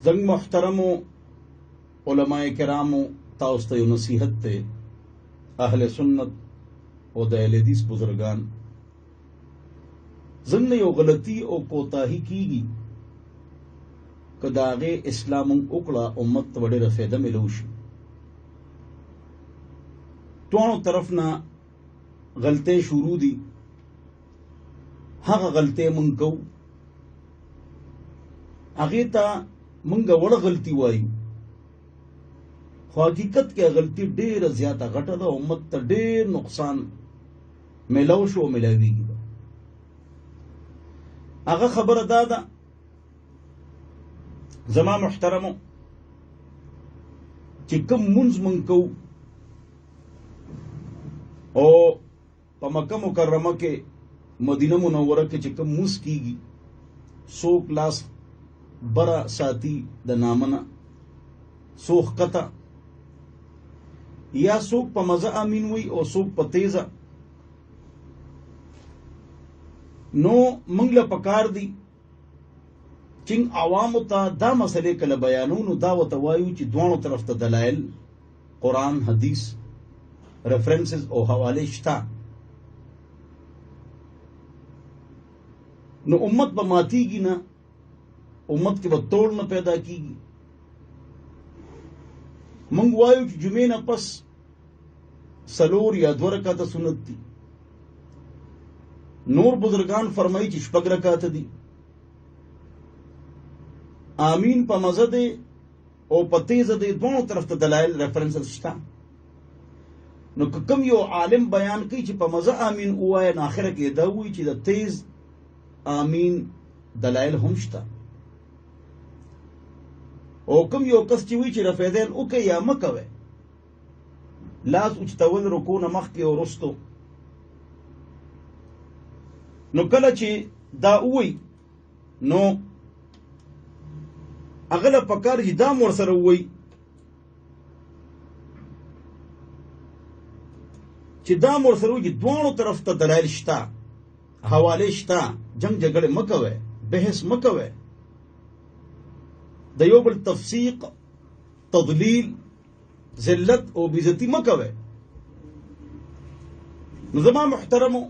زنگ محترمو علماء کرامو تاسو ته نصیحت ته اهل سنت او د اهل حدیث بزرگان زنگ یو غلطی او کوتاهی کیږي کداغه اسلام وکړه امت وړه فائدہ ملوشي دوانو طرف نه غلطه شروع دي هغه غلطه مونږ کو هغه ته مونږ وړ غلطي وایو خو حقیقت کې غلطي ډېره زیاته غټه ده امت ته ډېر نقصان ملو شو ملاویږي هغه خبره ده زما محترمو چې کوم منځ مونږ کو او په مکه مکرمه کې مدینه منوره کې چې کوم موس کیږي سو کلاس برا ساتي د نامنه سوخ قطع یا سوک په مزه امین وي او سوک په تیزه نو منګ له پکار دي چې عوامو ته دا مسلې کله بیانونو دا وته وایو چې دوانو طرف ته دلایل قرآن حدیث ریفرنسز او حواله شته نو امت به ماتیږي نه امت کې به توڑ نه پیدا کیږي منګ وایو چې جمعې نه پس سلور یا 2 رکعاته سنت دي نور بزرگان فرمایي چې 6 رکعاته دي آمین په مزه دی او په تیزه دی دوه طرف ته دلایل ریفرنسز شته نو کوم یو عالم بیان کوي چې په مزه آمین وایي نه اخره کې دا وایي چې د تیز آمین دلایل هم شته او کوم یو کس چې وی چې رفیدین او کې یا مکوي لاس اوچتول رکوع نه مخکې او رستو نو کله چې دا وی نو اغله پکار چې دا مور سره وی چې دا مور سره وی دوه طرف ته دلایل شته حواله شته جنگ جګړه مکوي بحث مکوي د یو بل تفسیق تضلیل ذلت او بیزتی مکوي نو زما محترمو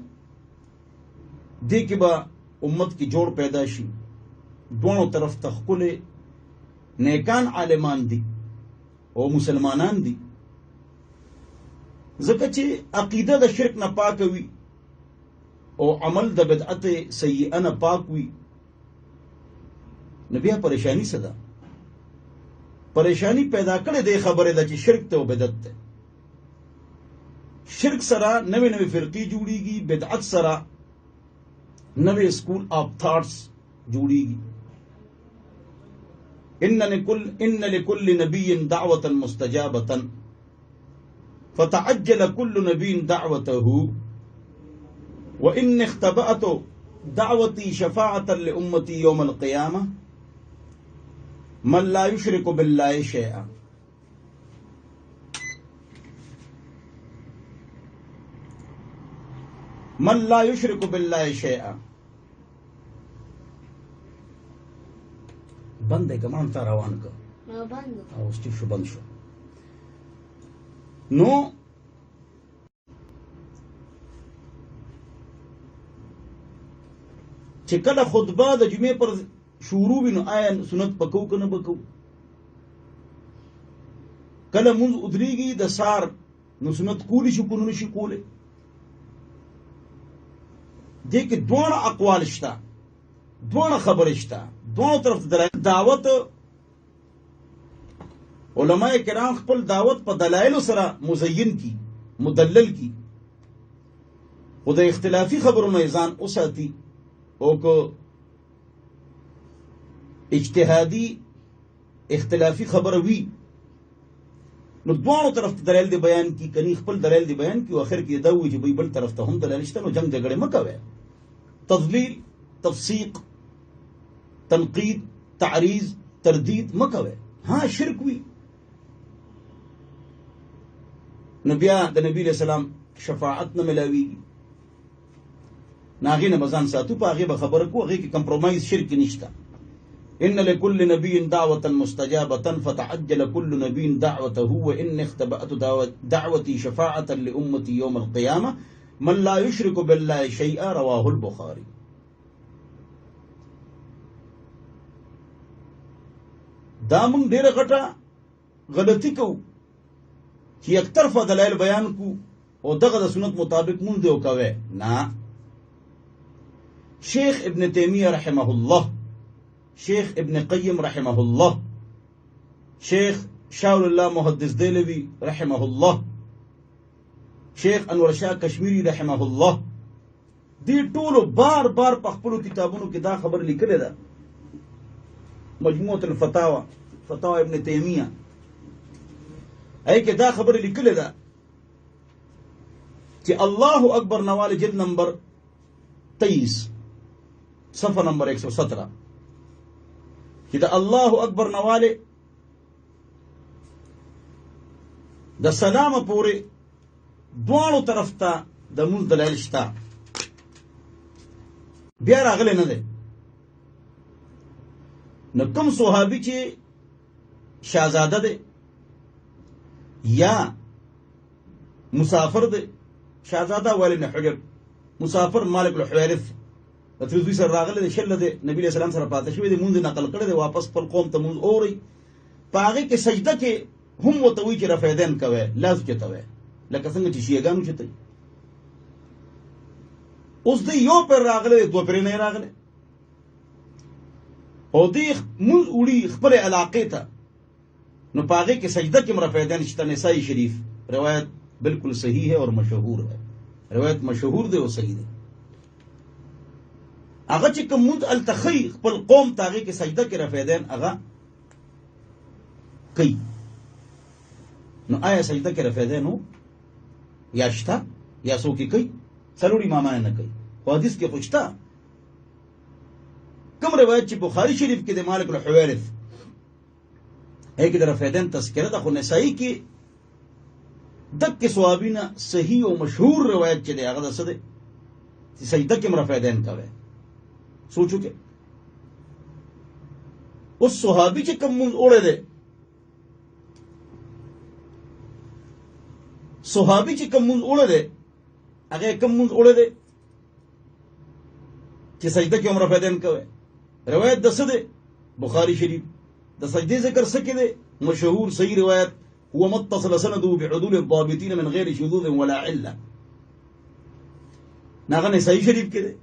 دې کې به امت کی جوړ پیدا شي دوه طرف ته خپل نیکان عالمان دي او مسلمانان دي ځکه چې عقیده د شرک نه پاک وي او عمل د بدعت سیئه نه پاک وي نو بیا پریشانی صدا پریشانی پیدا کړي د خبره د چې شرک ته او بدعت ته شرک سره نوې نوې فرقې جوړيږي بدعت سره نوې سکول اف تھاټس جوړيږي ان لكل نبي دعوه مستجابه فتعجل كل نبي دعوته وان اختبأت دعوتي شفاعه لامتي يوم القيامه من لا يشرك بالله شيئا من لا يشرك بالله شيئا بند ہے کمان تا روان کا بند او سٹیف شو بند شو نو چې کله خطبه د جمعې پر شروع وینو آیا سنت پکو کنه بکو کله منځ ادریږي د سار نو سنت کولی شو کو نشي کوله دې کې دوه اقوال شته دوه خبرې شته دوه طرف دلایل دعوت علماء کرام خپل دعوت په دلایل سره مزین کی مدلل کی او د اختلافي خبرونو ځان اوساتي او کو اجتهادی اختلافی خبر وی نو دوانو طرف ته دلایل دی بیان کی کني خپل دلایل دی بیان کی او اخر کې دا وی چې بل طرف ته هم دلایل شته نو جنگ جګړه مکوي تضلیل تفسیق تنقید تعریض تردید مکوي ها شرک وی نبی د نبی علیہ السلام شفاعت نه ملاوی ناغینه بزان ساتو په هغه به خبره کو هغه کې کمپرومایز شرک نشته इन लिकुल्लि नबिय्यिन दावतन मुस्तजाबतन फतअज्जल कुल्लु नबिय्यिन दावतहु व इन इख्तबअतु दावती शफाअतन लि उम्मती यौमल क़ियामह मन ला युश्रिकु बिल्लाहि शैअन रवाहुल बुखारी। दा मोंग ډیره غټه غلطی کو چې یک طرفه دلایل بیان کو او دغه د سنت مطابق مونږ دی وکوي نه. شیخ ابن تیمیه رحمه الله، شیخ ابن قیم رحمه الله، شیخ شاول الله محدث دهلوی رحمه الله، شیخ انور شاه کشمیری رحمه الله، دې ټولو بار بار په خپلو کتابونو کې دا خبر لیکلې ده. مجموعة الفتاوى، فتاوى ابن تیمیه، ای کې دا خبر لیکلې ده چې الله اکبر نواله جلد نمبر 23 صفحه نمبر 117 چې دا الله اکبر نواله د سلام پورې دوانو طرف ته د مونږ دلایل شته، بیا راغلی نه دی. نو کوم صحابي چې شاهزاده دی یا مسافر دی، شاهزاده ویل بن حجر، مسافر مالک الحویرث د ترزوی سره راغلی دی، شل دی نبی علیہ السلام سره پاتې شوی دی، مونږ نقل کړی دی واپس خپل قوم ته مونږ اوري. په هغې کې سجده کې هم ورته وایي چې رفع یدین کوئ، لاس اوچتوئ لکه څنګه چې شیعګان اوچتوي. اوس دی یو پیر راغلی دی، دوه پرې نه راغلی او دی مونږ وړي خپل علاقې ته، نو په هغې کې سجده کې رفع یدین شته. نسائی شریف روایت بالکل صحیح ہے اور مشہور ہے، روایت مشہور دی او صحیح دی. هغه چې کوم مونږ التخی خپل قوم ته هغې کې سجده کې رفع یدین هغه کوي. نو آیا سجده کې رفع یدین هو یا شته یا څوک یې کوي؟ څلور امامان نه کوي، خو حدیث کې خو شته. کوم روایت چې بخاری شریف کې د مالک الحویرث هغې کې د رفع یدین تذکره ده، خو نسائی کې دک صحابینا صحیح او مشهور روایت چې دی هغه د څه دی چې سجده کې رفع یدین کوي. سوچو کې اوس صحابي چې کوم مونږ اوړی دی، صحابي چې کوم مونږ اوړی دی هغه کوم مونږ اوړی دی چې سجده کې رفع یدین کوي. روایت د څه دی؟ بخاری شریف د سجدې ذکر څه کې دی؟ مشهور صحیح روایت هو متصل سنده بعدول الضابطين من غیر شذوذ ولا عله. ناغه نسائی شریف کې دی،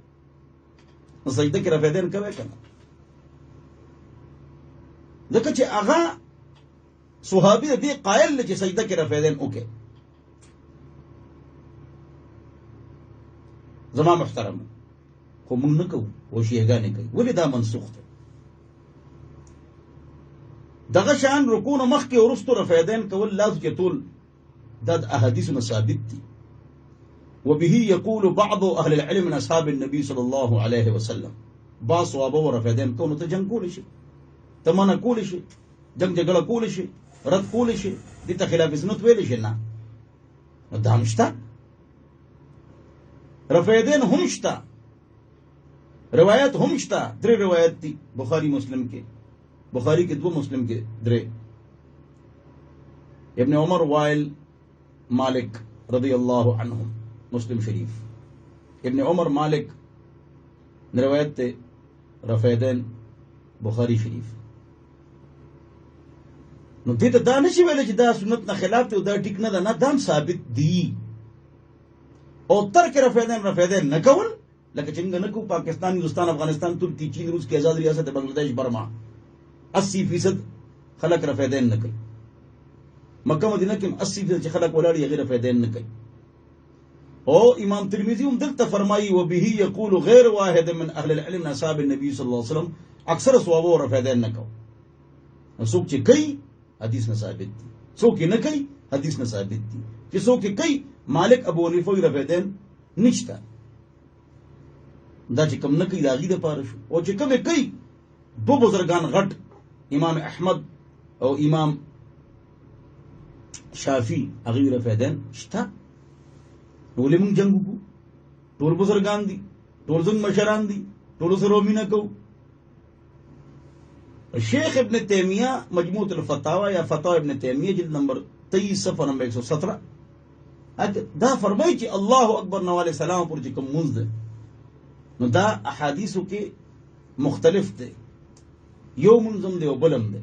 نو سجده کې رفع یدین کوي کنه، ځکه چې هغه صحابي د دې قائل دی چې سجده کې رفع یدین وکړي. زما محترم خو مونږ نه کوو او شیعګانې کوي. ولې دا منسوخ دی؟ دغه شان رکوع نه مخکې وروستو رفع یدین کول لاس اوچتول دا د احادیثو نه ثابت دي. وبه يقول بعض اهل العلم من اصحاب النبي صلى الله عليه وسلم، بعض صحابه و رفع یدین کوو ته جنګ کولی شي، ته منع کولی شي، جنګ جګړه کولی شي، رد کولی شي، دې ته خلاف سنت ویلی شي نه. نو دا هم شته، رفع یدین هم شته، روایت هم شته. درې روایت دي بخاری مسلم کې، بخاری کې 2، مسلم کې 3. ابن عمر وائل مالک رضی اللہ عنہم مسلم شریف، ابن عمر مالک روایت تے رفع یدین بخاری شریف. نو دې ته دا نشي ویلی چې دا سنت نه خلاف دی او دا ټیک نه ده، نه دا هم ثابت دي. او ترک رفع یدین نه کول لکه څنګه نه کوو پاکستان، ہندوستان، افغانستان، ترکی، چین، روس کی آزاد ریاست بنگلہ دیش، برما 80% خلق رفع یدین نه کوي. مکه مدینه کې 80% چې خلق ولاړ یې رفع یدین نه کوي. او امام ترمذی هم دلته فرمایي وبه یقول غیر واحد من اهل العلم من اصحاب النبي صلی الله علیه وسلم، اکثر صحابه رفع یدین نه کوي. څوک چې کوي حدیث نه ثابت دي، څوک نه کوي حدیث نه ثابت دي. چې څوک کوي مالک ابو حنیفه رفع یدین نشته، دا چې کوم نه کوي د هغې دپاره شو. او چې کوم کوي دو بزرگان غټ، امام احمد او امام شافی، هغوی رفع یدین شته. نو ولې موږ جنګ وکړو؟ ټول بزرگان دي، ټول زموږ مشران دي، ټولو سره مینه کوو. शेख इब्न तैमिया मजमूअत अल-फतावा या फतावा इब्न तैमिया जिल्द नंबर 23 सफ़ा नंबर 117 दा फरमाई कि अल्लाह अकबर नवाले सलाम पर जिकम मुंज दे नो दा अहादीसो के मुख्तलिफ दे यो मुंजम दे बलम दे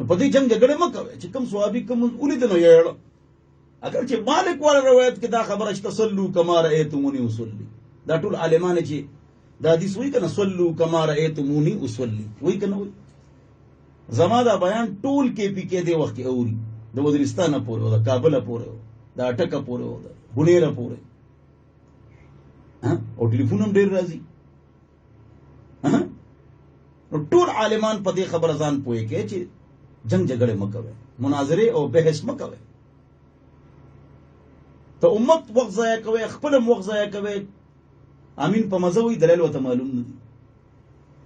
पति जंग झगड़े में कवे चिकम स्वाबी कम उलिद नो येड़ो अगर चे मालिक वाला रवायत के दा खबर अश तसल्लु कमा रअयतुमुनी उसल्ली दा टुल आलिमान चे दा हदीस वही कना सल्लु कमा रअयतुमुनी उसल्ली वही कना वही जमादा बयान टूल के पी के दे वक्त औरी द वज़ीरिस्तान पूरे द काबल पूरे द अटक पूरे द बुनेर पूरे हां और टेलीफोन हम डेर राजी हां टूल आलिमान पति खबर अजान पोए के चे जंग झगड़े मकवे मुनाजरे और बहस मकवे तो उम्मत वक्त ज़ाया कवे खपलम वक्त ज़ाया कवे आमीन पे मज़ा दलील वत मालूम नहीं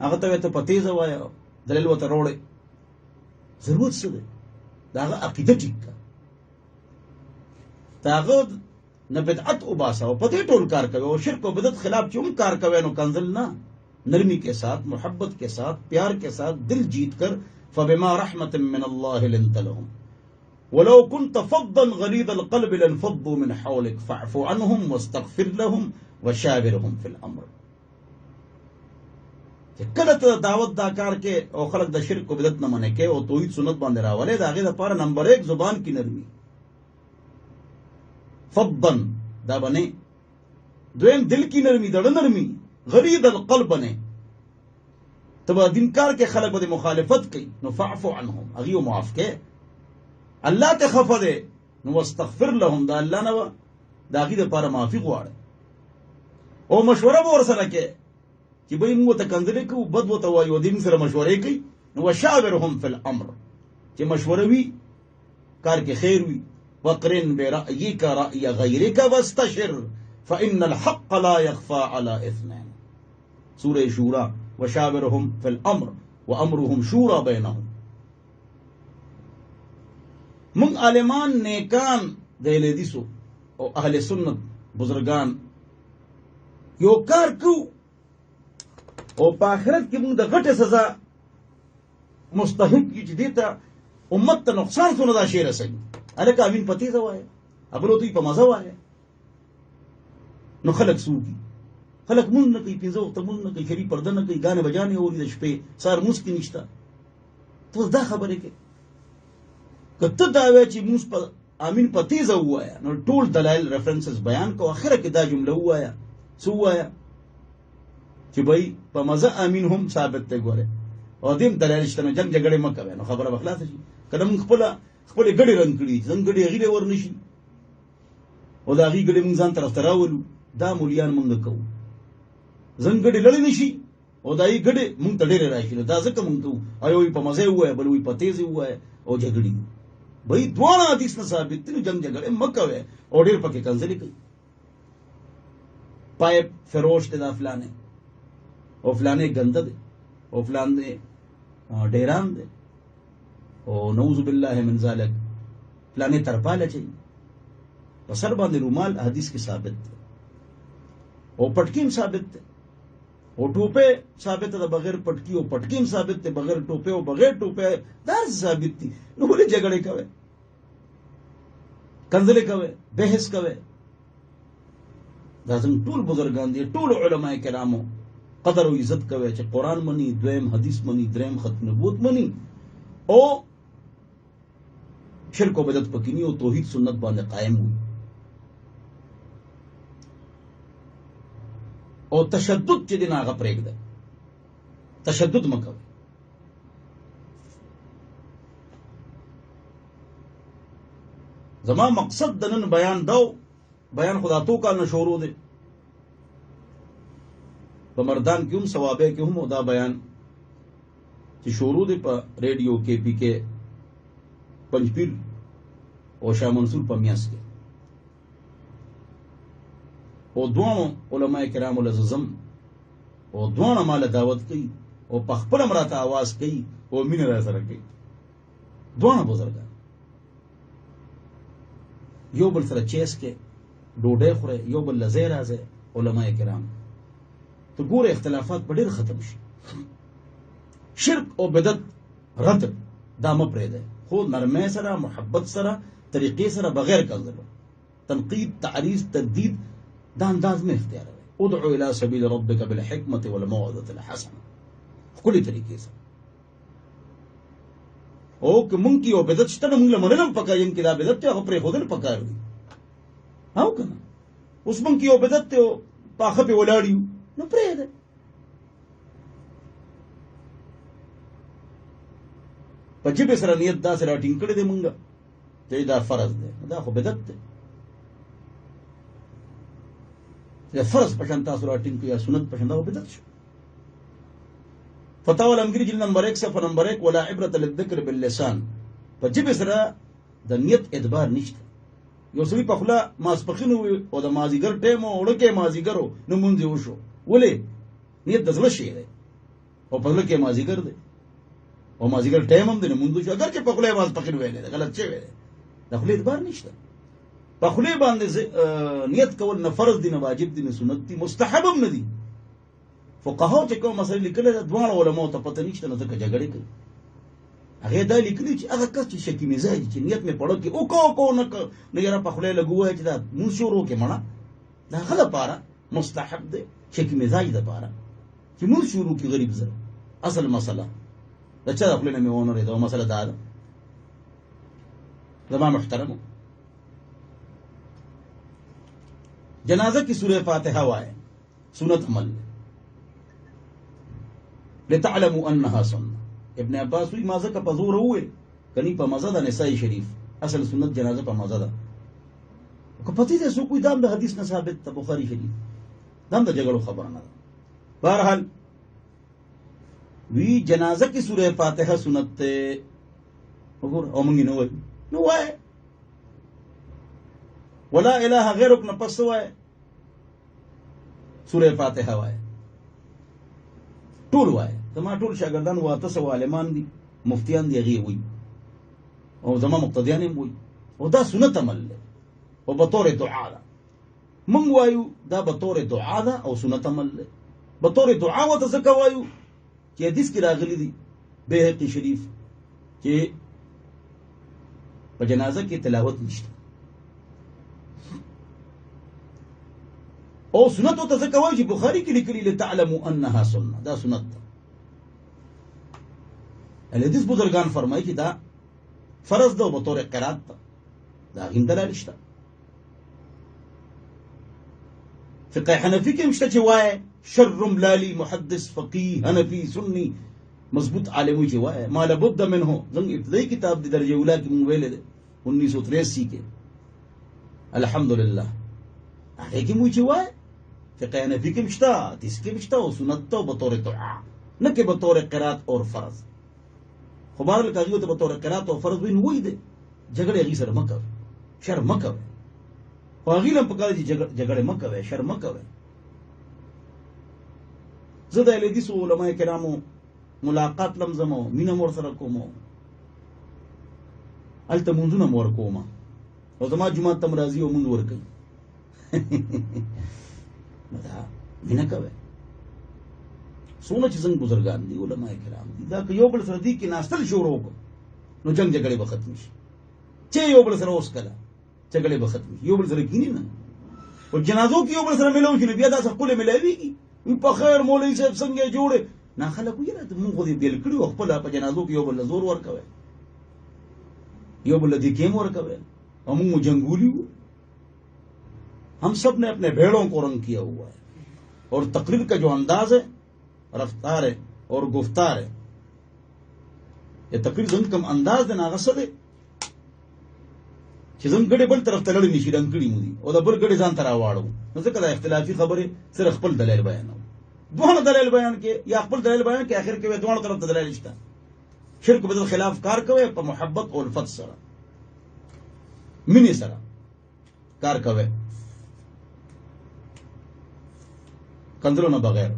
अगर तवे तो पते जवाया दलील वत रोड़े जरूरत से दागा अकीदत ठीक का दागा न बिदअत उबासा और पते टोल कार कवे और शिरक और बिदअत खिलाफ चुम कार कवे नो कंजल ना नरमी के साथ मोहब्बत के साथ प्यार के साथ दिल जीत कर फबिमा रहमतिन मिनल्लाहि लिंत लहुम वलो कुन्त फद्दन गलीज़ल क़ल्बि लनफ़द्दू मिन हौलिक फ़अफ़ु अन्हुम वस्तग़फ़िर लहुम वशाविरहुम फिल अम्र कलत दावत दाकार के और खलक द शिरक को बिदअत न मने के और तौहीद सुन्नत बांधे रावले दागे द पार नंबर 1 जुबान की नरमी फद्दन दा बने दोयम दिल की नरमी दड़ नरमी गलीज़ल क़ल्ब बने तब दिनकार के खलक बदे मुखालिफत की नो फ़अफ़ु अन्हुम अगियो माफ के अल्लाह ते खफा दे नो वस्तग़फिर लहुम दा अल्लाह न दागी दे पार माफी गुआड़े ओ मशवरा बोर सर के कि भाई मुंह ते कंजले को बद वो तवायो दिन सर मशवरे की नो वशाविरहुम फिल अम्र कि मशवरे भी कार के खैर हुई वक़रिन बिरअयिका रअय गैरिका वस्तशिर फ़इन्नल हक़्क़ ला यख़फ़ा अला इस्नैन सूरह शूरा वशाविरहुम फिल अम्र व अम्रुहुम शूरा बैनहुम मुंग आलिमान नेकान देले दिसो और अहले सुन्नत बुजुर्गान यो कार को और पाखिरत की मुंग द गटे सजा मुस्तहिक की देता उम्मत नुकसान सुनदा शेर सही अरे का अमीन पति जवाए अबलो तो पमजा है नो खलक सूगी खलक मुन न कई पिंजो तमुन न कई खरी पर्दा न कई गाने बजाने और इधर पे सार मुस्की निश्ता तो दा खबर है के कत दावे ची मुस पर आमीन पति हुआ है नो टोल दलाइल रेफरेंसेस बयान को आखिर के दा जुमला हुआ है सुआ है कि भाई पमजा आमीन हम साबित ते गोरे और दिन दलाइल इश्तनो जंग झगड़े मक है नो खबर बखला थी कदम खपले गड़े रंगड़ी जंगड़ी गिले वर निशी और दा गड़े मुंजान तरफ तरावलू दा मुलियान मंग को जंगड़ी लड़ी निशी और दाई गड़े मुंग तडेरे राशि दा जक मुंग को आयो पमजे हुआ है बलवी पते से हुआ है और झगड़ी भाई द्वारा हदीस न साबित तीन जंग झगड़े मक्का है और डेर पके कंजली कई पाइप फरोश ते दा फलाने और फलाने गंदा दे और फलाने डेरान दे और नऊज़ु बिल्लाहि मिन ज़ालिक फलाने तरपाले चाहिए बसर बांधे रुमाल हदीस की साबित थे और पटकीम थे और टोपे साबित था बगैर पटकी और पटकीम साबित थे बगैर टोपे और बगैर टोपे दार साबित थी बोले झगड़े कवे कंजले कवे बहस कवे दाजम टूल बुजुर्गान दिए टूल उलमाए किरामो कदर और इज्जत कवे चे कुरान मनी द्वेम हदीस मनी द्रेम खत्म नबूवत मनी ओ शिरक और बिदअत पकीनी और तौहीद सुन्नत बांधे कायम हुई और तशद्दुद के दिन आगा प्रेग दे तशद्दुद मकवे जमा मकसद दनन बयान दो बयान खुदा तो का नशोरो दे बमर्दान क्यों सवाबे क्यों उदा बयान कि शोरू दे पर रेडियो के पी के पंजपीर और शाह मंसूर पमियास के और दोनों उलमाए किराम उल अज़म और दोनों माल दावत की और पखपल अमराता आवाज की और मीन रह गई दोनों बुजुर्ग यो बल सर चेस के डोडे खुरे यो बल लजेर आजे उलमाए किराम तो गोरे इख्तलाफात बड़े खत्म शी शिरक और बिदत रद दाम प्रेद हो नरमे सरा मोहब्बत सरा तरीके सरा बगैर कंजलो तनकीद तारीज तदीद दा अंदाज में इख्तियार है उदउ इला सबील रब्बिका बिल हिकमति वल मौइज़तिल हसना कुली तरीके से ओ कि मुंकी ओ बिदत स्टन मुंगला मनलम पका यंकी दा बिदत या अपरे खुदन पकार दी हाउ कना उस मुंकी ओ बिदत ओ पाख पे वलाड़ियो न प्रेद पजिबे सरा नियत दा सरा टिंकड़े दे मुंगा ते दा फर्ज दे दा खो बिदत दे या फर्ज पशंता सरा टिंक या सुन्नत पशंता वो बिदत शो फतावा अलमगिरी जिल्द नंबर 1 सफा नंबर 1 वला इब्रत लिद्दिक्र बिल लिसान पजिबे सरा द नियत एतबार निश्त यो सभी पखला मासपखिन हुए और द माजीगर टेमो उड़के माजीगरो न मुंजी उशो वले नियत दजल शेर है और पखला के माजीगर दे और माजीगर टेम हम दिन मुंदू अगर के पखले मास पकड़ वेले गलत छे वेले दखले इतबार निश्ता पखले बांधे से नियत कवल न फर्ज दिन वाजिब दिन सुन्नत दी मुस्तहबम नदी फुकहा चे को मसले लिखले द्वाण उलमा त पता निश्ता न तक झगड़े कर अगे दा लिखली चे अगर कस शकी मिजाज चे नियत में पड़ो कि ओ को न यारा पखले लगुआ है दा मुंशोरो के मना दा गलत पारा मुस्तहब दे शकी मिजाज दा पारा कि मुंशोरो की गरीब जर असल मसला अच्छा अपने में ओनर है तो मसला दादा जमा मुहतरम जनाजा की सूरह फातिहा वाए सुन्नत अमल लितअलमु अन्नहा सुन्नह इब्न अब्बास हुई माजा का पजूर हुए कनी पर मज़दा निसाई शरीफ असल सुन्नत जनाजा पर मज़दा को पति दे सो कोई दाम द हदीस न साबित त बुखारी शरीफ दाम द जगड़ो खबर ना बहरहाल वी जनाजा की सूरह फातिहा सुन्नत और ओमंगी नो है वला इलाहा गैरुक न पसवा है सूरह फातिहा वाए टूल वाए तमा टूल शागिर्दान वा तसवा आलिमान दी मुफ्तियान दी अगी हुई और जमा मुक्तदियान हुई और दा सुन्नत अमल ले और बतौर दुआ दा मंगवायु दा बतौर दुआ दा और सुन्नत अमल ले बतौर दुआ व तज़क्वायु कि हदीस की रागली दी बेहकी शरीफ कि जनाजा की तिलावत निश्ता और सुन्नत व तज़क्वायु जी बुखारी की लिखली लितअलमु अन्नहा सुन्नह दा सुन्नत हदीस बुजुर्गान फरमाई कि दा फर्ज दो बतौर क़िरात दा हिंदला रिश्ता फिक़ह हनफी के मुश्ता वाए शर्रुम लाली मुहद्दिस फकीह हनफी सुन्नी मजबूत आलिम वाए माला बुद्द मिन हो जंग इब्तदाई किताब दी दर्जे उला की मुंगवेले 1983 के अल्हम्दुलिल्लाह आगे की मुझे वाए फिक़ह हनफी के मुश्ता इसके मुश्ता और सुन्नत तो बतौर दुआ न के बतौर क़िरात और फर्ज खुबार काजियो तो बतौर क़िरात और फर्ज बिन वही दे झगड़े अगी सर मकर शर मकर वागीलम पका जी झगड़े मकर है शर मकर है ज़दा हदीस उलमा किरामो मुलाकात लमजमो मीना मोर सर कोमो अल्त मुंजुना मोर कोमा और जमा जुमा तमराजी ओ मुंज वर कई मदा मीना कवे सोना चीजन बुजुर्गान दी उलमा किराम दी दा यो बल सरदी की नास्तल शोरो को नो जंग झगड़े बखत्म चे यो बल सर ओस कला झगड़े बखत्म यो बल सर कीनी ना और जनाजों की यो बल सर मिलो की बिया दा सकुले मिलेवी की पखैर मौलवी साहब संगे जोड़े ना खलक हुई ना तो मुंह खुद बेल कड़ी खपल आप जनाजों की यो बल जोर वर कवे यो बल दी केम वर कवे हम मुंह जंगूली हुए हम सब ने अपने भेड़ों को रंग किया हुआ है और तकरीर का जो अंदाज है रफ्तार है और गुफ्तार है ये तकरीर जन कम अंदाज देना गसद है जन गड़े बल तरफ तलड़ी निशी रंगड़ी मुदी और बल गड़े जान तरा वाड़ो नजर कदा इख्तिलाफी खबर है सिर्फ अखपल दलाइल बयान हो दोनों दलाइल बयान के या अखपल दलाइल बयान के आखिर के दोनों तरफ दलाइल रिश्ता शिरक बदल खिलाफ कार कवे पर मोहब्बत और उल्फत सरा मिनी सरा कार कवे कंदरो न बगैर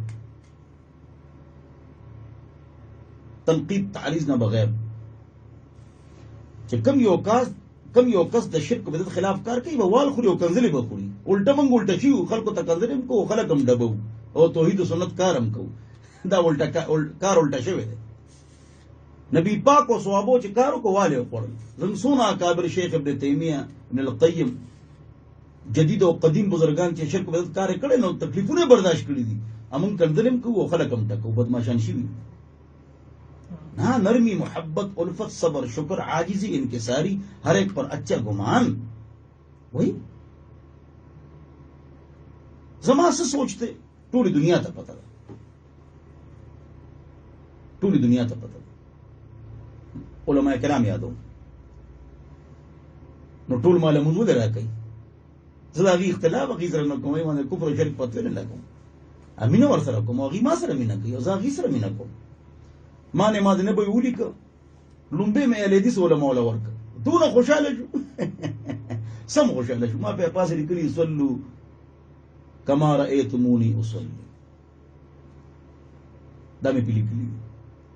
तनकीद तारीज न बगैर कम योकस द शिरक बदल खिलाफ कार कई बवाल खुरी कंजली बखुरी उल्टा मंग उल्टा ची खल को तकंजले को खलक हम डबो और तौहीद सुन्नत कार हम को दा उल्टा कार उल्टा शेवे نبی پاک او صحابو چې کارو کوواله وړل زم سونا کابر شیخ ابن تیمیه ابن القیم جدید او قدیم بزرگان چې شرک بدعت کار کړي نو تکلیفونه برداشت کړي دي امون کندلم کو خلک هم تکو بدمعشان شي نا نرمی محبت الفت صبر شکر عاجزی انکساری ہر ایک پر اچھا گمان وہی زمان سے سوچتے ٹولی دنیا تا پتہ ټولې دنیا ته پته علماء کرام یادو نو ټول مال موضوع را کوي زه هغه اختلاف هغه سره نه کوم باندې کفر او شرک پته نه لګوم امینه ور سره کوم هغه ما سره مینه کوي او زه هغه سره مینه کوم ما نه ماده نه به ولیک لومبه مې الیدیس علماء ولا ورک دونه خوشاله شو سم خوشاله شو ما په پاسه لیکلي صلو کما رأیتمونی اصلی دا مې لیکلي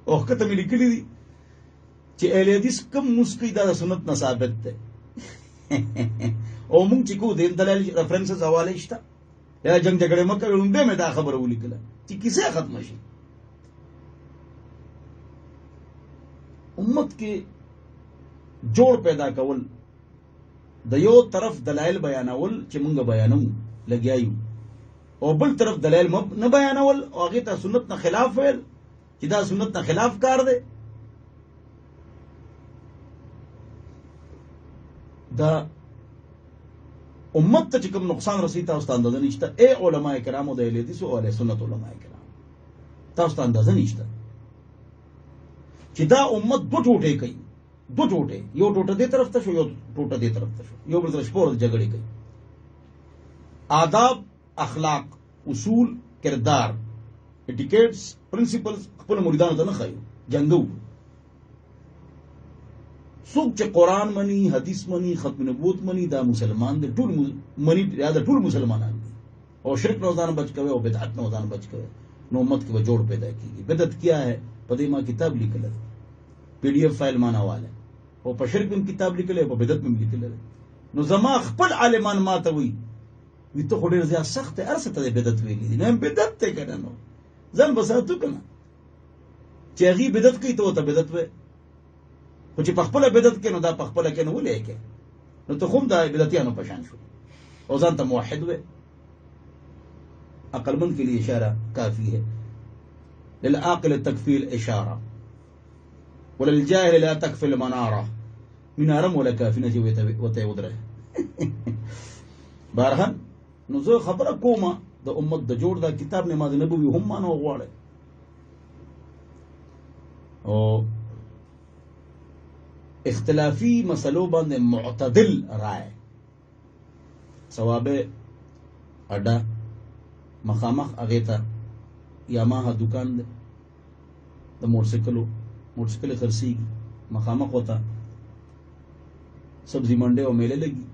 او کته مې لیکلي دي چې اهل حدیث کم مسکی دا سنت نه ثابت ده او مونږ چې کو دین دلایل ریفرنسز حواله شته یا جنگ جګړه مکه لومبه مې دا خبره ولیکله چې کیسه ختم شي امت کې جوړ پیدا کول د یو طرف دلایل بیانول چې مونږ بیانوم لګیایو او بل طرف دلایل نه بیانول او هغه ته سنت نه خلاف ویل چې دا سنت نه خلاف کار دی دا امت ته چې کوم نقصان رسي تاسو ته اندازه نشته اے علماء کرامو د اهل حدیث او اهل سنت علماء کرام تاسو ته اندازه نشته چې دا امت دو ټوټې کوي دو ټوټې یو ټوټه دې طرف ته شو یو ټوټه دې طرف ته شو یو بل طرف سپور جګړې کوي آداب اخلاق اصول کردار ایٹیکیٹس پرنسپلز خپل مریدانو ته نه خایو جنگو څوک چې قرآن مني حدیث مني ختم نبوت مني دا مسلمان دی ټول مني دا ټول مسلمانان دي او شرک نه ځان بچ کوي او بدعت نه ځان بچ کوي نو امت کې جوړ پیدا کیږي بدعت کیا ہے پدې ما کتاب لیکل پی ڈی ایف فائل مانا والا او په شرک میں کتاب لیکل په بدعت میں لیکل نو زما خپل عالمان ما ته وي وی ته خو ډېر زیات سخت ارسه ته بدعت ویلي دي نه بدعت ته کنه نو ځان بساتو کنه چې هغه بدعت کوي ته بدعت وې خو چې په خپل بدعت کې نو دا په خپل کې نو ولې کې نو ته کوم دا بدعتیانو په شان شو او ځان ته موحد وې عقل مند کے لیے اشارہ کافی ہے للعاقل تکفی الاشارہ وللجاهل لا تکفی المنارہ منارم ولا کافی نه چې وته ودره بارهن نو زه خبره کومه د امت د جوړ دا کتاب نه ماده نبوي هم مانو غواړي او اختلافی مسلو باندې معتدل رائے ثواب اڈا مخامخ اغیتا یاماها دکان ده د موټرسایکل خرڅیږي مخامخ وتا سبزی منډه او میله لګي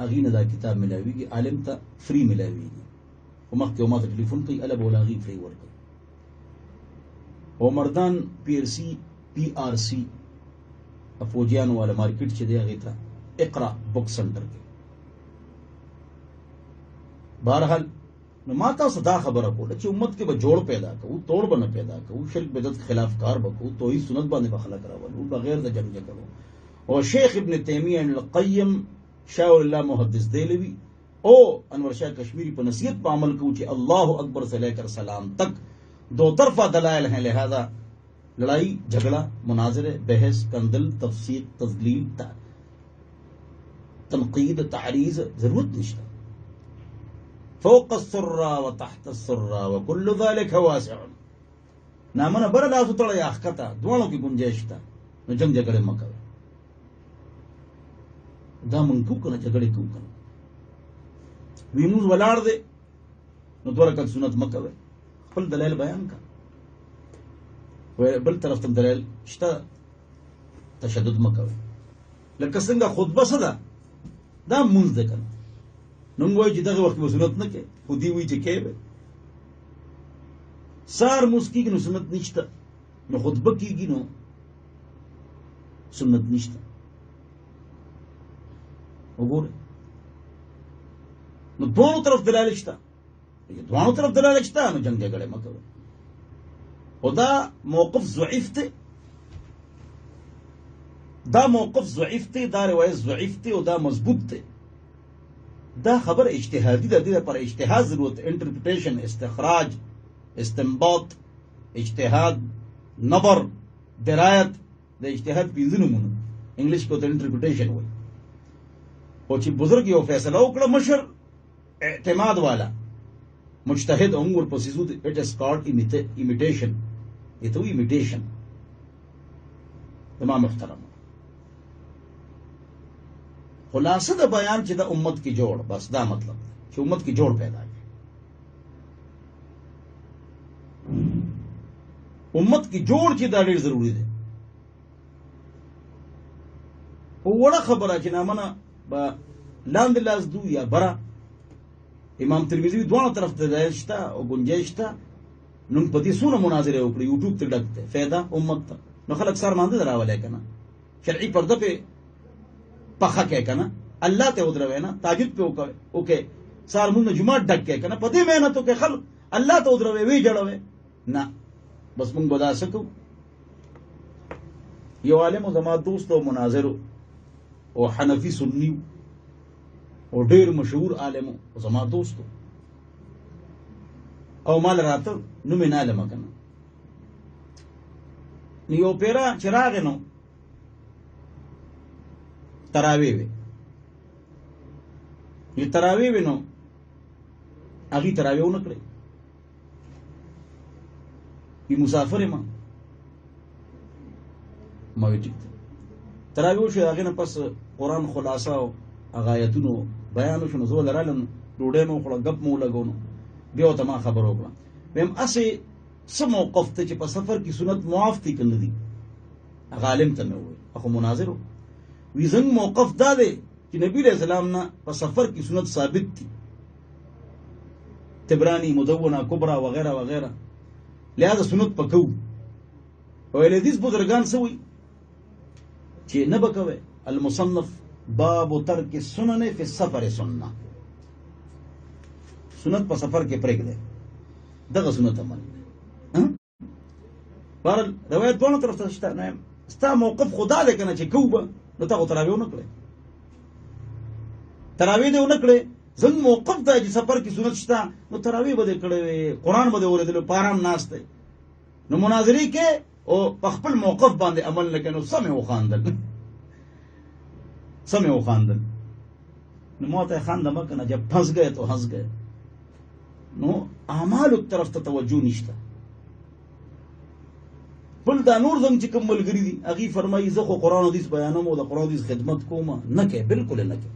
اغي نه دا کتاب ملاویږي عالم ته فری ملاویږي او مخکې او ماته ټلیفون کوي الا بولا غي فری ورکړي او مردان پی ار سی پی آر سی افوجیانو والا مارکیټ چې دی هغه ته اقرا بک سنټر کې بهرحال نو ما تاسو دا خبره کوله چې امت کې به جوړ پیدا کوو توڑ به نه پیدا کوو شرک بدعت خلاف کار وکړو توحید سنت باندې به خلک راولو بغیر د جنگ کوو او شیخ ابن تیمیہ القیم شاہ اللہ محدث دہلوی او انور شاہ کشمیری پر نصیحت پر عمل کو چې اللہ اکبر سے لے کر سلام تک دو طرفہ دلائل ہیں لہذا لڑائی جھگڑا مناظرے بحث کندل تفسیق تضلیل تنقید تعریض ضرورت نشتا فوق السرہ و تحت السرہ و کل ذالک واسع نامنا بر لاسو تړه یا ښکته دواړو کې گنجائش تا نو جنگ جګړه مکه دا مونږ کو کنه جګړه کو کنه وینوز ولاړ دے نو دوه رکعت سنت مکه خپل دلایل بیان کا بل طرف ته دلایل شته تشدد مکه لکه څنګه خطبه صدا دا مونږ ده کنه نو موږ چې دغه وخت سنت نه کې خو دی وی چې کې سار مسکی نو سنت نشته نو خطبه کیږي نو سنت نشته وګوره نو دوه طرف دلایل شته دوه طرف دلایل شته نو جنگ جګړه مکه او دا موقف ضعیف ته دا موقف ضعیف ته، دا روایت ضعیف ته او دا مضبوط ته. دا خبر اجتهادی ده، دې پر اجتهاد ضرورت، انټرپریټیشن، استخراج، استنباط، اجتهاد، نظر، درایت. د اجتهاد پنځه نومونه انګلیش کې ته انټرپریټیشن وایي. او چې بزرګ یو فیصله وکړه، مشر اعتماد والا مجتهد امور پسې زو، اٹ از کالډ امیټیشن. ایته وی امیټیشن. تمام محترم. خلاصه د بیان چې د امت کې جوړ، بس دا مطلب چې امت کې جوړ پیدا کړي. امت کې جوړ چې دا ډېر ضروری دی. او وړه خبره چې نامنه به لاندې لاس دو یا بره، امام ترمذی دوه طرف ته دلایل شته او گنجائش شته. نن په دې څونه مناظره وکړي، یوټیوب ته ډک دی، فایده امت ته. نو خلک سر مانده دراولای کنه، شرعي پرده په پخه کې کنه، الله ته ودروي نه، تهجد په وکړي، اوکې سار مونږ جمعه ډک کې کنه، په دې مهنت کې خلک الله ته ودروي وی جوړوي نه. بس مونږ بدا سکو. یو عالم زما دوست او مناظر او حنفي سنی او ډیر مشهور عالم او زما دوست او مال راته نو مې نه علم کنه. یو پیرا چراغ نو تراویح وي، یو تراویح وي نو هغه تراویح ونه کړې. ی مسافر ما وی ټیک تراویح شو، هغه نه پس قرآن خلاصه او آیاتونو بیان شنو، زو لرالم ډوډۍ مو خړه، غپ مو لګونو، بیا ته ما خبر وکړه. ویم اسې سم موقف ته چې په سفر کې سنت معاف دي کنه دي، هغه عالم ته مې وویل، اخو مناظر وی زنګ موقف دا دی چې نبی علیہ السلام نه په سفر کې سنت ثابت دي، تبرانی، مدونه کبرا وغیرہ وغیرہ، لہذا سنت پکو. او الحدیث بزرگان سوی چې نه بکوي. المصنف باب ترک السنن فی السفر سنه، سنت په سفر کې پرېږ دی، دغه سنت عمل دی. بهرحال روایت دوه طرف ته شته. نه ستا موقف خدا دی کنه چې کوبه نو تا خو تراویح ونه کړې، تراویح دې ونه کړې. زنګ موقف دا چې سفر کې سنت شته نو تراویح به دې کړې وي، قرآن به دې اورېدلو، په آرام ناست دی. نو مناظرې کې او په خپل موقف باندې عمل نه کوي، نو سمې وخاندل، سمې وخاندل. نو ما ته خانده مه کنه، جب پھنس گئے تو ہنس گئے. نو اعمالو طرف ته توجه نشته. بل دا نور زم چې کوم ملګري دي هغې فرمایي زه خو قرآن حدیث بیانوم او د قرآن حدیث خدمت کوم. نه کوې، بالکل نه کوې.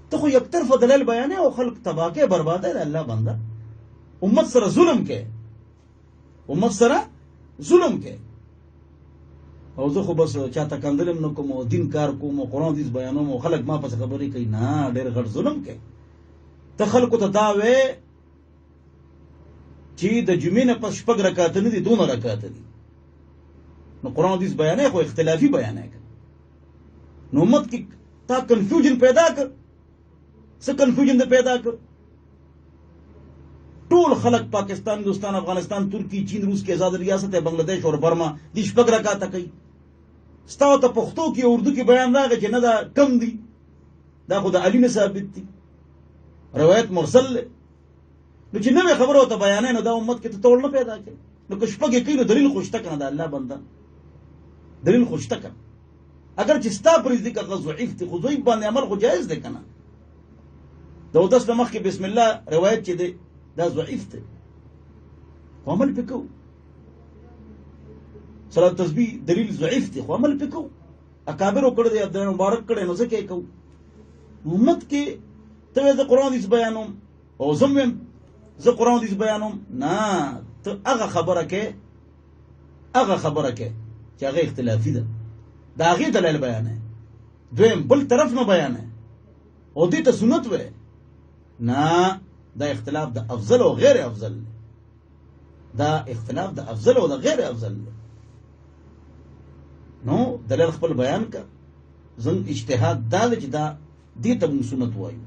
ته خو یک طرفه دلیل بیانې او خلق تباه کوې، برباده د الله بنده. امت سره ظلم کوې، امت سره ظلم کوې. او زه خو بس چاته کندلم نه کوم، دین کار کوم، قرآن حدیث بیانوم او خلق ما پسې خبرې کوي. نه، ډېر غټ ظلم کوې. ته خلکو ته دا وې چې د جمعې نه پس شپږ رکعاته نه دي، 2 رکعاته دي. نو قرآن حدیث بیانې خو اختلافي بیانې کړ. نو امت کې تا کنفیوژن پیدا کړ. څه کنفیوژن دې پیدا کړ؟ ټول خلق پاکستان، هندوستان، افغانستان، ترکی، چین، روس کې آزاد ریاست ہے، بنگلہ دیش اور برما دي شپږ رکعاته کوي. ستا ته پښتو کې اردو کې بیان راغی چې نه دا کم دي، دا خو د علي نه ثابت دي، روایت مرسل دی. نو چې نوې خبره ورته بیانې نو دا امت کې ته توړ نه پیدا کوي. نو که شپږ یې کوي نو دلیل خو شته که نه، د الله بنده دلیل خو شته که نه. اگر چې ستا پر نزدېک هغه ضعیف دی، خو ضعیف باندې عمل خو جایز دی که نه. د اودس نه مخکې بسم الله روایت چې دی دا ضعیف دی، خو عمل پې کوو. صلات تسبیح دلیل ضعیف دی، خو عمل پې کوو. اکابرو کړی دی، عبدالله مبارک کړی، نو ځکه یې کوو. امت کې ته وایې زه قرآن حدیث بیانوم او زه ویم زه قرآن حدیث بیانوم. نه، ته هغه خبره کې، هغه خبره کې چې هغه اختلافي ده، د هغې دلیل بیانې. دویم بل طرف نه بیانې او دې ته سنت وایې. نه، دا اختلاف د افضل او غیر افضل دی. دا اختلاف د افضل او د غیر افضل دی. نو دلیل خپل بیان کا. زنګ اجتهاد دا دی چې دا دې ته موږ سنت وایو.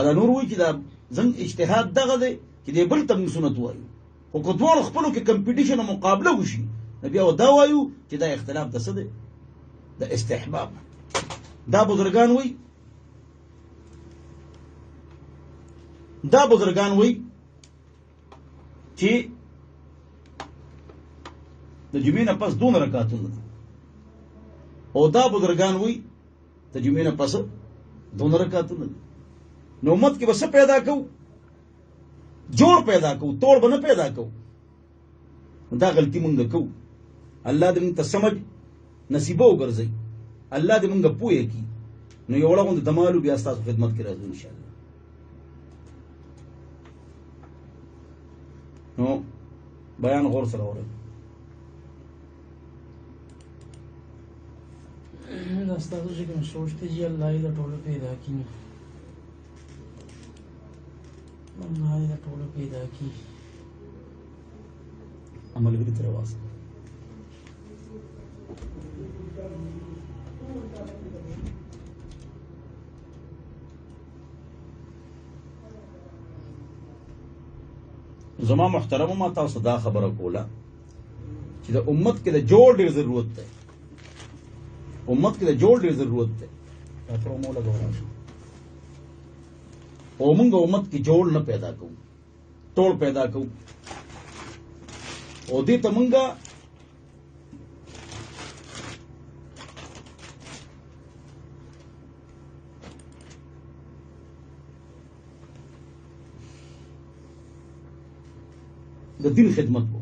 دا نور وایي چې دا زنګ اجتهاد دغه دی چې دې بل ته موږ سنت وایو. خو که دواړو خپلو کې کمپیټیشن او مقابله وشي نو بیا دا وایو چې دا اختلاف د څه دی؟ د استحباب. دا بزرگان وی چې د جمعې نه پس 2 رکعاتونه دي، او دا بزرگان وی د جمعې نه پس 2 رکعاتونه دي. نو امت کې بس پیدا کو، جوړ پیدا کو، توڑ بنه پیدا کو. دا غلطی مونږ کو. الله دې موږ ته سمجھ نصیبه وګرځي، الله دې موږ پوهه کی. نو یو لغون د مالو بیا تاسو خدمت کې راځو ان شاء الله. نو بیان غور سره اورئ. دا ستاسو چې کوم سوچ ته چې الله یې د ټولو پیدا کړي، الله یې د ټولو پیدا کړي. عمل به تر واس زما محترم ما تاسو دا خبره کوله چې د امت کې د جوړ ډیر ضرورت ده، امت کې د جوړ ډیر ضرورت ده. دا پرومو لګورم او موږ امت کې جوړ نه پیدا کوو، ټول پیدا کوو. او دې ته موږ د دین خدمت کو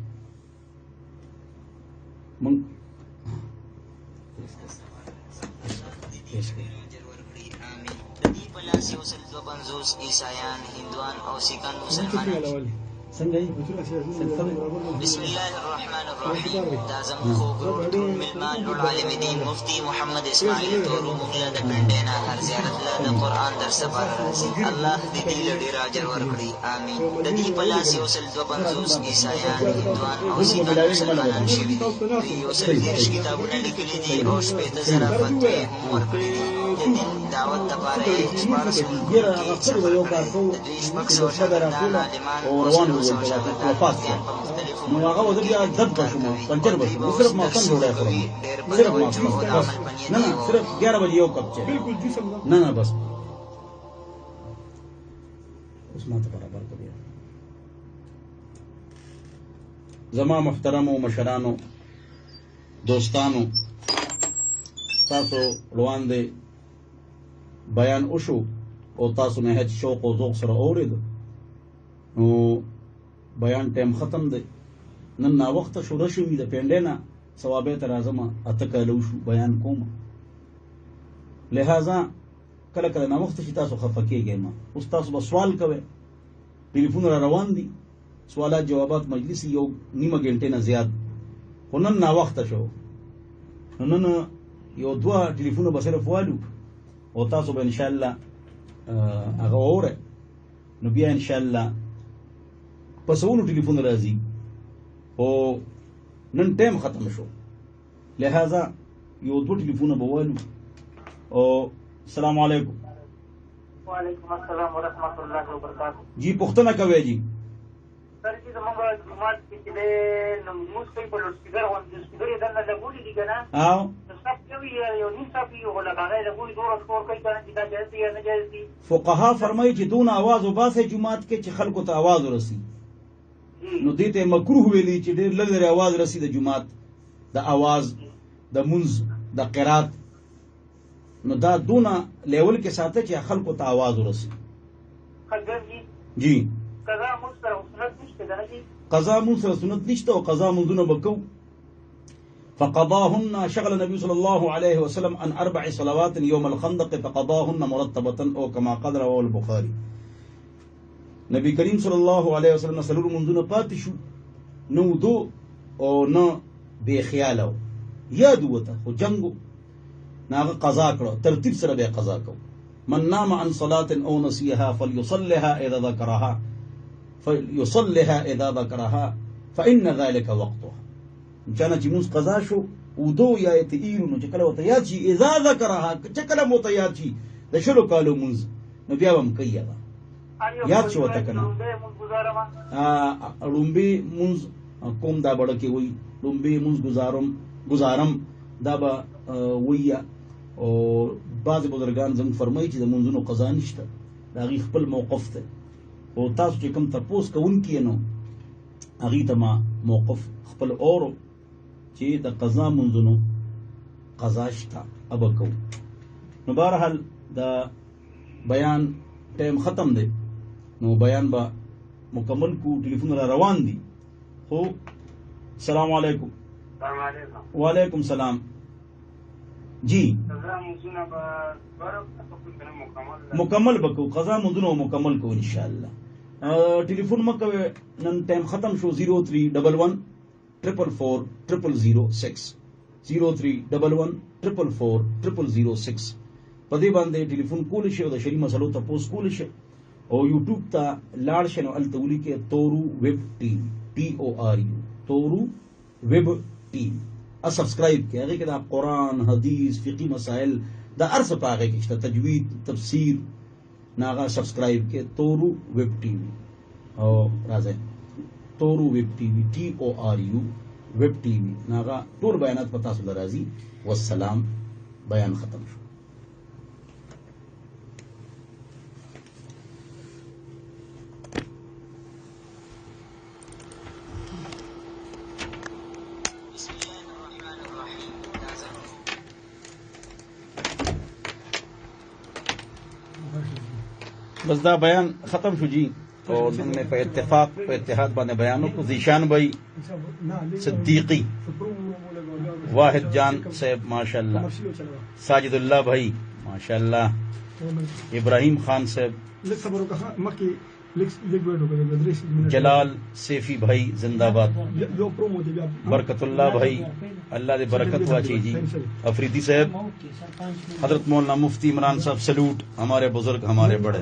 من عیسایان، هندوان او سیکان مسلمانان. بسم الله الرحمن الرحیم. دا زموږ خوږ ټول میلمان لوړ عالم دین مفتی محمد اسماعیل تورو موږ له د پنډینا هر زیارت له د قرآن درس لپاره راځي. الله دې دې له ډېر اجر ورکړي، آمین. د دې په لاس 152 عیسایان، هندوان او سیکان مسلمانان شوي دي. دوی 130 کتابونه لیکلي دي او 15,000 فتوې هم ورکړي دي. د دین دعوت لپاره یې 14 ملکونو کې سفر کړی. د دوی 600 شاګردان، عالمان او وفات شو. نو هغه وځي بیا دد بشو پنځر بشو صرف ما څنګه جوړه کړم، صرف ما بس نه صرف 11 بجې یو کپ چای بالکل جسم نه بس اوس ما ته برابر کړی. زما محترم او مشرانو، دوستانو، تاسو روان دي بیان وشو او تاسو نه هیڅ شوق او ذوق سره اورید. نو بیان ټیم ختم دی، نن نا وخت شروع شوې د پنډینا ثوابه تر اعظم اته کالو شو بیان کوم. لہذا کله کله نا وخت چې تاسو خفه کېږئ، ما اوس تاسو به سوال کوئ، ټلیفون را روان دي، سوالات جوابات مجلس یو نیمه ګنټه نه زیات. خو نن نا وخت شو، نن یو 2 ټلیفون به صرف والو او تاسو به ان شاء الله هغه اوره. نو بیا ان شاء الله پسونو ټلیفون راځي او نن ټیم ختم شو، لہذا یو 2 ټلیفون به والو. او السلام علیکم. وعلیکم السلام ورحمۃ اللہ وبرکاتہ. جی پختنه کوي جی سر چې زموږ جماعت کې چې نموز کوي په لوډسپیکر باندې سپیکر یې دنه لګولي دي کنه، او صف کوي یو نیم صف یو ولا هغه لګولي دوه سکور کوي کنه چې دا جایز دی یا نه جایز دی. فقها فرمایي چې دون आवाज وباسه جماعت کې چې خلکو ته आवाज ورسي. نو دې ته مکروه ویلي چې ډېر لږ لري आवाज رسي د جماعت د आवाज د منز د قرات. نو دا دونه لیول کې ساته چې خلکو ته आवाज ورسي. خلګر جی قضا مستر سنت نشته کنه جی، قضا مستر سنت نشته او قضا منذونه بکو. فقضاهن شغل النبي صلى الله عليه وسلم عن 4 صلوات يوم الخندق فقضاهن مرتبة او كما قال رواه البخاري. نبی کریم صلی الله علیه وسلم سلور منځونه پاتې شو، نو دو او نه بے خیاله یاد وته خو جنگو ناغه قضا کړو، ترتیب سره به قضا کو. من نام عن صلاة او نسيها فليصلها اذا ذكرها فإن ذلك وقتها. چانه چې موږ قضا شو او دو یا تیرو نو چې کله وته یاد شي اذا ذكرها چې کله مو ته یاد شي د شلو کالو منځ نو بیا هم کوي یاد شو ته کنه. لومبي منز کوم دا بڑا کې وای لومبي منز گزارم دا به ویا او بعض بزرگان زموږ فرمایي چې د منځونو قضا نشته د هغې خپل موقف دی او تاسو چې کوم تپوس کوونکي نو هغې ته ما موقف خپل اورو چې د قضا منځونو قضا شته ابه کوو. نو بهرحال د بیان ټایم ختم دی نو بیان به مکمل کو. ټلیفون را روان دي خو السلام علیکم. السلام علیکم. وعلیکم السلام. جی مکمل بکو قضا منځونه مکمل کو ان شاء الله. ټلیفون مکوي نن ټایم ختم شو. 0311 444 0006 0311 444 0006 په دې باندې ټلیفون کول شي او د شری مسلو ته پوس کول شي او یوټیوب ته لاړ شنو التولی کې تورو ویب ټي TORU تورو ویب ټي ا سبسکرایب کې هغه کې د قران حدیث فقہی مسائل د ارث پاغه کې شته تجوید تفسیر ناغه سبسکرایب کې تورو ویب ټي او راځي تورو ویب ټي TORU ویب ټي ناغه ټول بیانات پتا سول راځي. والسلام. بیان ختم شو. بس دا بیان ختم شو جی. اور ان میں په اتفاق په اتحاد باندې بیانوں کو ذیشان بھائی صدیقی واحد جان صاحب ماشاءاللہ ساجد اللہ بھائی ماشاءاللہ ابراہیم خان صاحب جلال سیفی بھائی زندہ باد برکت اللہ بھائی اللہ دے برکت واچی جی افریدی صاحب حضرت مولانا مفتی عمران صاحب سلوٹ ہمارے بزرگ ہمارے بڑے